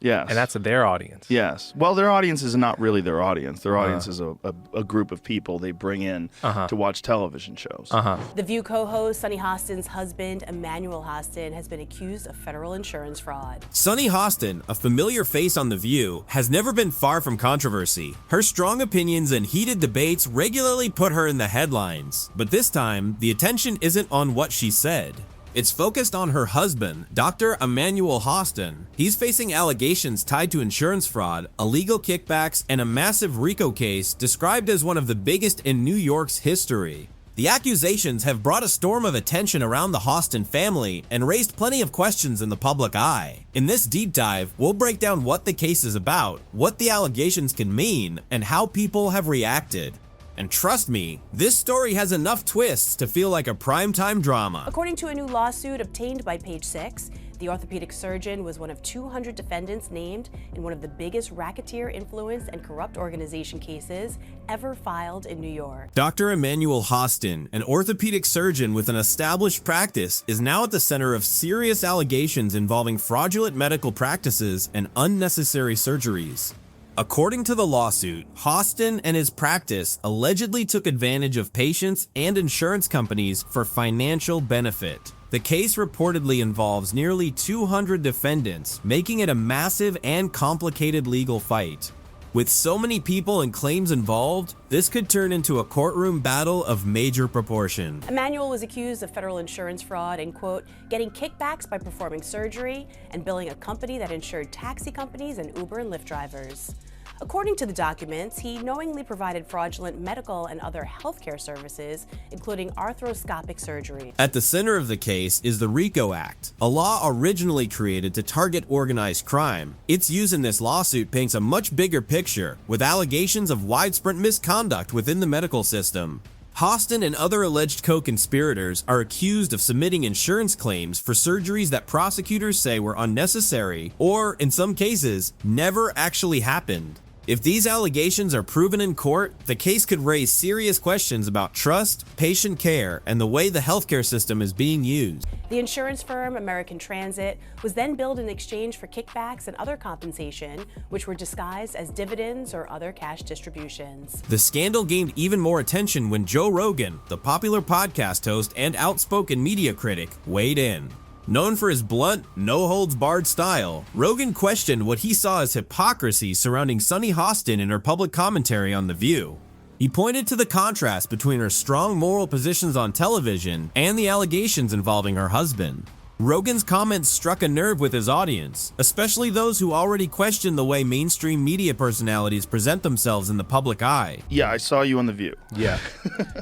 Yes. And that's their audience. Yes. Well, their audience is not really their audience. Their audience is a group of people they bring in to watch television shows. The View co-host Sunny Hostin's husband, Emmanuel Hostin, has been accused of federal insurance fraud. Sunny Hostin, a familiar face on The View, has never been far from controversy. Her strong opinions and heated debates regularly put her in the headlines. But this time, the attention isn't on what she said. It's focused on her husband, Dr. Emmanuel Hostin. He's facing allegations tied to insurance fraud, illegal kickbacks, and a massive RICO case described as one of the biggest in New York's history. The accusations have brought a storm of attention around the Hostin family and raised plenty of questions in the public eye. In this deep dive, we'll break down what the case is about, what the allegations can mean, and how people have reacted. And trust me, this story has enough twists to feel like a primetime drama. According to a new lawsuit obtained by Page Six, the orthopedic surgeon was one of 200 defendants named in one of the biggest racketeer influence and corrupt organization cases ever filed in New York. Dr. Emmanuel Hostin, an orthopedic surgeon with an established practice, is now at the center of serious allegations involving fraudulent medical practices and unnecessary surgeries. According to the lawsuit, Hostin and his practice allegedly took advantage of patients and insurance companies for financial benefit. The case reportedly involves nearly 200 defendants, making it a massive and complicated legal fight. With so many people and claims involved, this could turn into a courtroom battle of major proportion. Emmanuel was accused of federal insurance fraud and, quote, getting kickbacks by performing surgery and billing a company that insured taxi companies and Uber and Lyft drivers. According to the documents, he knowingly provided fraudulent medical and other healthcare services, including arthroscopic surgery. At the center of the case is the RICO Act, a law originally created to target organized crime. Its use in this lawsuit paints a much bigger picture, with allegations of widespread misconduct within the medical system. Hostin and other alleged co-conspirators are accused of submitting insurance claims for surgeries that prosecutors say were unnecessary or, in some cases, never actually happened. If these allegations are proven in court, the case could raise serious questions about trust, patient care, and the way the healthcare system is being used. The insurance firm American Transit was then billed in exchange for kickbacks and other compensation, which were disguised as dividends or other cash distributions. The scandal gained even more attention when Joe Rogan, the popular podcast host and outspoken media critic, weighed in. Known for his blunt, no-holds-barred style, Rogan questioned what he saw as hypocrisy surrounding Sunny Hostin in her public commentary on The View. He pointed to the contrast between her strong moral positions on television and the allegations involving her husband. Rogan's comments struck a nerve with his audience, especially those who already question the way mainstream media personalities present themselves in the public eye. Yeah, I saw you on The View. Yeah.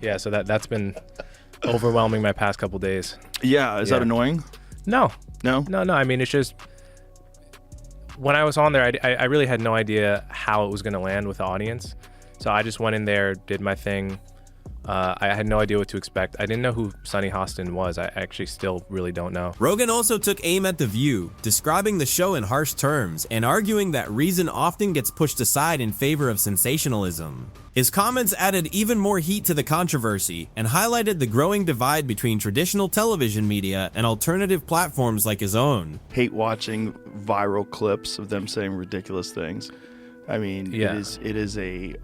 Yeah, so that's been overwhelming my past couple days. Yeah, is that annoying? No. No? No. I mean, it's just when I was on there, I really had no idea how it was going to land with the audience. So I just went in there, did my thing. I had no idea what to expect. I didn't know who Sunny Hostin was. I actually still really don't know. Rogan also took aim at The View, describing the show in harsh terms and arguing that reason often gets pushed aside in favor of sensationalism. His comments added even more heat to the controversy and highlighted the growing divide between traditional television media and alternative platforms like his own. Hate watching viral clips of them saying ridiculous things. I mean, it is a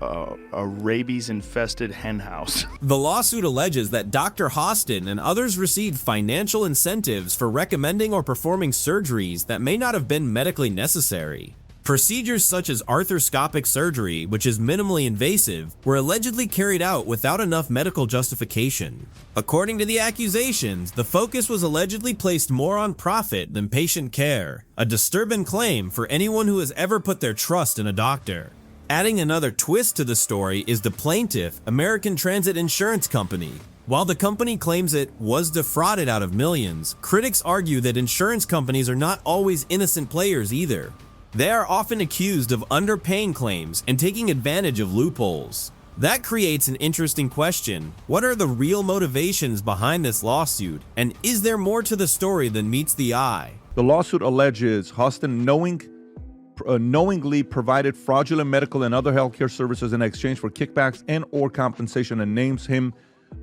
rabies-infested henhouse. The lawsuit alleges that Dr. Hostin and others received financial incentives for recommending or performing surgeries that may not have been medically necessary. Procedures such as arthroscopic surgery, which is minimally invasive, were allegedly carried out without enough medical justification. According to the accusations, the focus was allegedly placed more on profit than patient care, a disturbing claim for anyone who has ever put their trust in a doctor. Adding another twist to the story is the plaintiff, American Transit Insurance Company. While the company claims it was defrauded out of millions, critics argue that insurance companies are not always innocent players either. They are often accused of underpaying claims and taking advantage of loopholes. That creates an interesting question. What are the real motivations behind this lawsuit? And is there more to the story than meets the eye? The lawsuit alleges Hostin knowingly provided fraudulent medical and other healthcare services in exchange for kickbacks and or compensation, and names him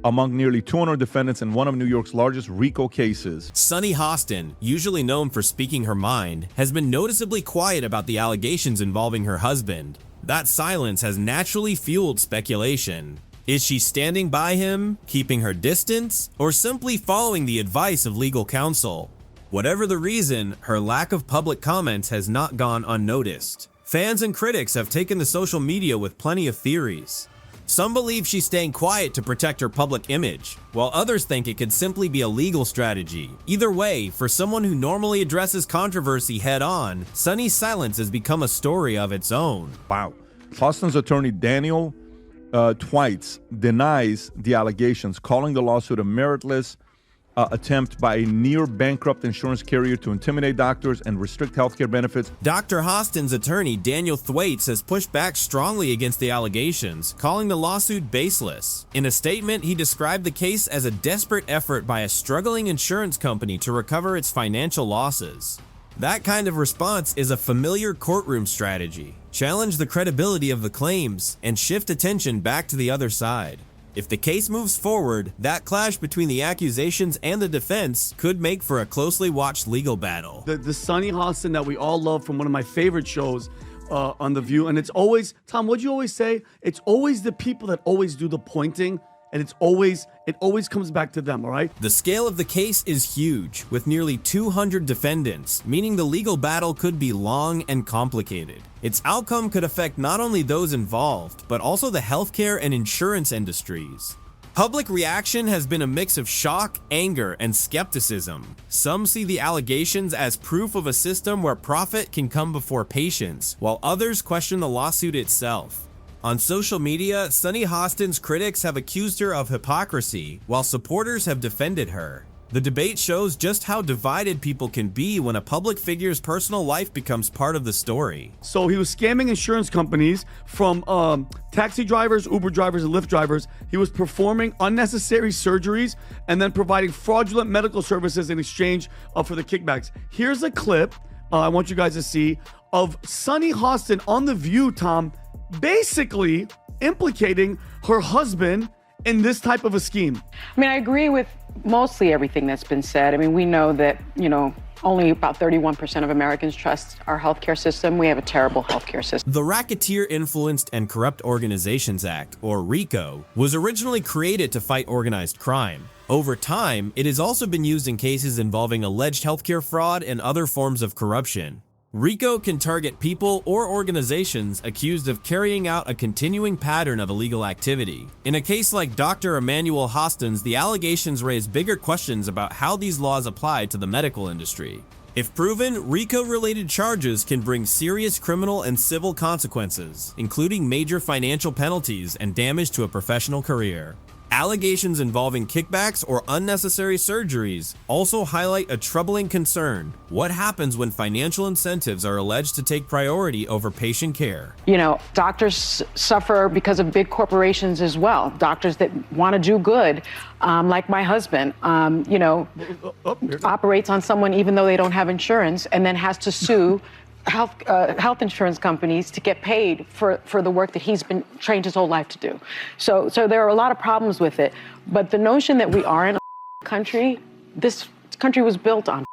among nearly 200 defendants in one of New York's largest RICO cases. Sunny Hostin, usually known for speaking her mind, has been noticeably quiet about the allegations involving her husband. That silence has naturally fueled speculation. Is she standing by him, keeping her distance, or simply following the advice of legal counsel? Whatever the reason, her lack of public comments has not gone unnoticed. Fans and critics have taken to social media with plenty of theories. Some believe she's staying quiet to protect her public image, while others think it could simply be a legal strategy. Either way, for someone who normally addresses controversy head-on, Sunny's silence has become a story of its own. Wow. Hostin's attorney Daniel Twites denies the allegations, calling the lawsuit a meritless attempt by a near-bankrupt insurance carrier to intimidate doctors and restrict healthcare benefits. Dr. Hostin's attorney, Daniel Thwaites, has pushed back strongly against the allegations, calling the lawsuit baseless. In a statement, he described the case as a desperate effort by a struggling insurance company to recover its financial losses. That kind of response is a familiar courtroom strategy. Challenge the credibility of the claims and shift attention back to the other side. If the case moves forward, that clash between the accusations and the defense could make for a closely watched legal battle. The Sunny Hostin that we all love from one of my favorite shows on The View, and it's always, Tom, what'd you always say? It's always the people that always do the pointing, and it always comes back to them, all right? The scale of the case is huge, with nearly 200 defendants, meaning the legal battle could be long and complicated. Its outcome could affect not only those involved, but also the healthcare and insurance industries. Public reaction has been a mix of shock, anger, and skepticism. Some see the allegations as proof of a system where profit can come before patience, while others question the lawsuit itself. On social media, Sunny Hostin's critics have accused her of hypocrisy, while supporters have defended her. The debate shows just how divided people can be when a public figure's personal life becomes part of the story. So he was scamming insurance companies from taxi drivers, Uber drivers, and Lyft drivers. He was performing unnecessary surgeries and then providing fraudulent medical services in exchange for the kickbacks. Here's a clip I want you guys to see of Sunny Hostin on The View, Tom, basically implicating her husband in this type of a scheme. I mean, I agree with mostly everything that's been said. I mean, we know that, only about 31% of Americans trust our healthcare system. We have a terrible healthcare system. The Racketeer Influenced and Corrupt Organizations Act, or RICO, was originally created to fight organized crime. Over time, it has also been used in cases involving alleged healthcare fraud and other forms of corruption. RICO can target people or organizations accused of carrying out a continuing pattern of illegal activity. In a case like Dr. Emmanuel Hostin's, the allegations raise bigger questions about how these laws apply to the medical industry. If proven, RICO-related charges can bring serious criminal and civil consequences, including major financial penalties and damage to a professional career. Allegations involving kickbacks or unnecessary surgeries also highlight a troubling concern. What happens when financial incentives are alleged to take priority over patient care? Doctors suffer because of big corporations as well. Doctors that want to do good, like my husband, operates on someone even though they don't have insurance and then has to sue health insurance companies to get paid for the work that he's been trained his whole life to do. So there are a lot of problems with it. But the notion that we are in a country, this country was built on.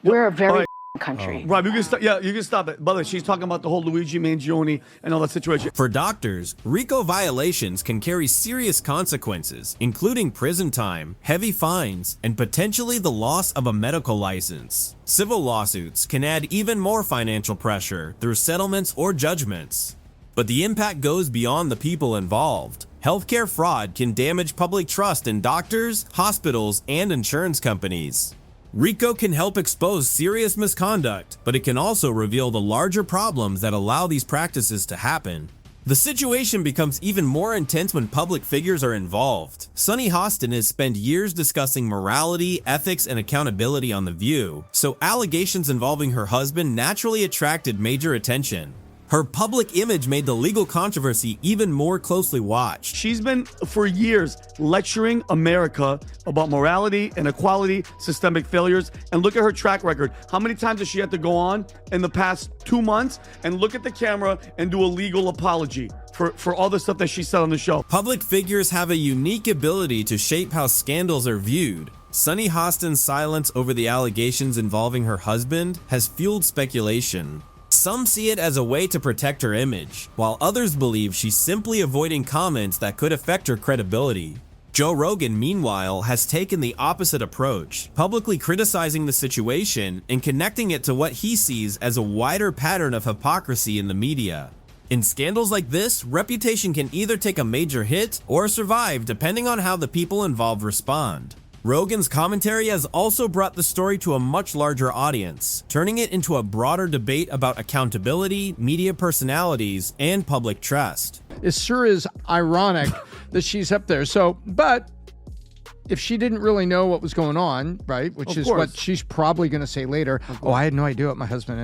We're a very country. Rob, you can stop. Yeah, you can stop it. By the way, she's talking about the whole Luigi Mangione and all that situation. For doctors, RICO violations can carry serious consequences, including prison time, heavy fines, and potentially the loss of a medical license. Civil lawsuits can add even more financial pressure through settlements or judgments. But the impact goes beyond the people involved. Healthcare fraud can damage public trust in doctors, hospitals, and insurance companies. RICO can help expose serious misconduct, but it can also reveal the larger problems that allow these practices to happen. The situation becomes even more intense when public figures are involved. Sunny Hostin has spent years discussing morality, ethics, and accountability on The View, so allegations involving her husband naturally attracted major attention. Her public image made the legal controversy even more closely watched. She's been, for years, lecturing America about morality, inequality, systemic failures, and look at her track record. How many times has she had to go on in the past 2 months and look at the camera and do a legal apology for all the stuff that she said on the show? Public figures have a unique ability to shape how scandals are viewed. Sunny Hostin's silence over the allegations involving her husband has fueled speculation. Some see it as a way to protect her image, while others believe she's simply avoiding comments that could affect her credibility. Joe Rogan, meanwhile, has taken the opposite approach, publicly criticizing the situation and connecting it to what he sees as a wider pattern of hypocrisy in the media. In scandals like this, reputation can either take a major hit or survive depending on how the people involved respond. Rogan's commentary has also brought the story to a much larger audience, turning it into a broader debate about accountability, media personalities, and public trust. It sure is ironic that she's up there. So, but if she didn't really know what was going on, right, which is what she's probably going to say later, oh, I had no idea what my husband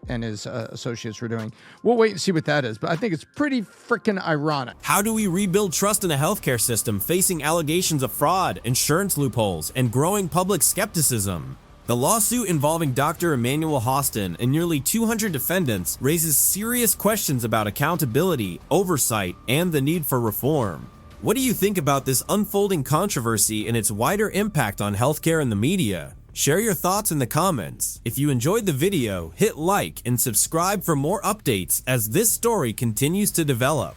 and his associates were doing. We'll wait and see what that is, but I think it's pretty freaking ironic. How do we rebuild trust in a healthcare system facing allegations of fraud, insurance loopholes, and growing public skepticism? The lawsuit involving Dr. Emmanuel Hostin and nearly 200 defendants raises serious questions about accountability, oversight, and the need for reform. What do you think about this unfolding controversy and its wider impact on healthcare and the media? Share your thoughts in the comments. If you enjoyed the video, hit like and subscribe for more updates as this story continues to develop.